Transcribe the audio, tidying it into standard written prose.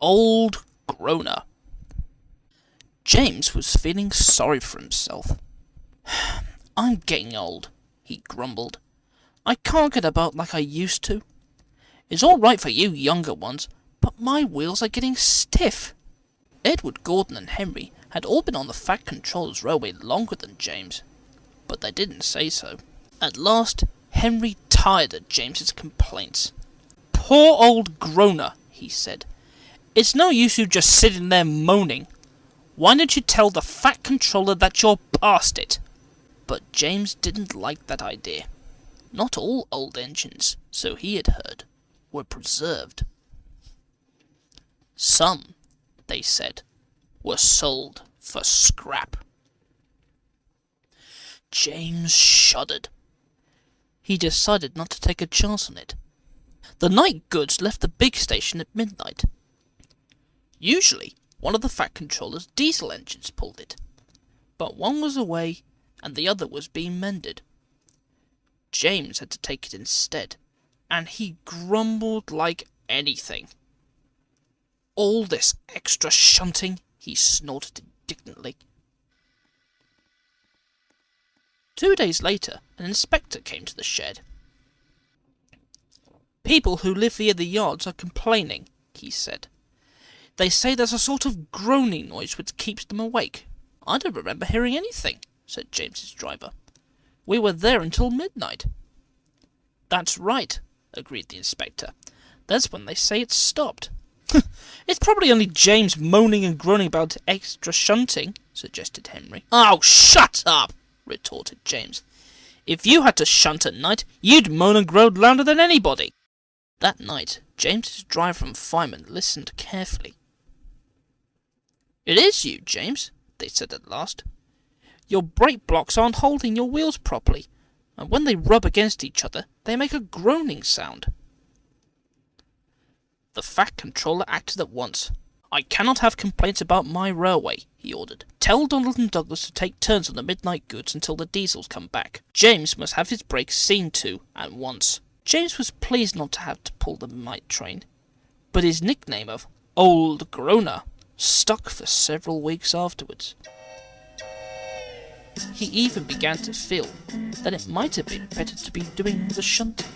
Old Groaner. James was feeling sorry for himself. I'm getting old, he grumbled. I can't get about like I used to. It's all right for you younger ones, but my wheels are getting stiff. Edward, Gordon and Henry had all been on the Fat Controller's railway longer than James, but they didn't say so. At last, Henry tired of James's complaints. Poor old Groaner, he said. It's no use you just sitting there moaning. Why don't you tell the Fat Controller that you're past it? But James didn't like that idea. Not all old engines, so he had heard, were preserved. Some, they said, were sold for scrap. James shuddered. He decided not to take a chance on it. The night goods left the big station at midnight. Usually, one of the Fat Controller's diesel engines pulled it, but one was away and the other was being mended. James had to take it instead, and he grumbled like anything. All this extra shunting, he snorted indignantly. 2 days later, an inspector came to the shed. People who live near the yards are complaining, he said. They say there's a sort of groaning noise which keeps them awake. I don't remember hearing anything, said James's driver. We were there until midnight. That's right, agreed the inspector. That's when they say it stopped. It's probably only James moaning and groaning about extra shunting, suggested Henry. Oh, shut up, retorted James. If you had to shunt at night, you'd moan and groan louder than anybody. That night, James's driver and fireman listened carefully. It is you, James, they said at last. Your brake blocks aren't holding your wheels properly, and when they rub against each other, they make a groaning sound. The Fat Controller acted at once. I cannot have complaints about my railway, he ordered. Tell Donald and Douglas to take turns on the midnight goods until the diesels come back. James must have his brakes seen to at once. James was pleased not to have to pull the midnight train, but his nickname of Old Groaner stuck for several weeks afterwards. He even began to feel that it might have been better to be doing the shunting.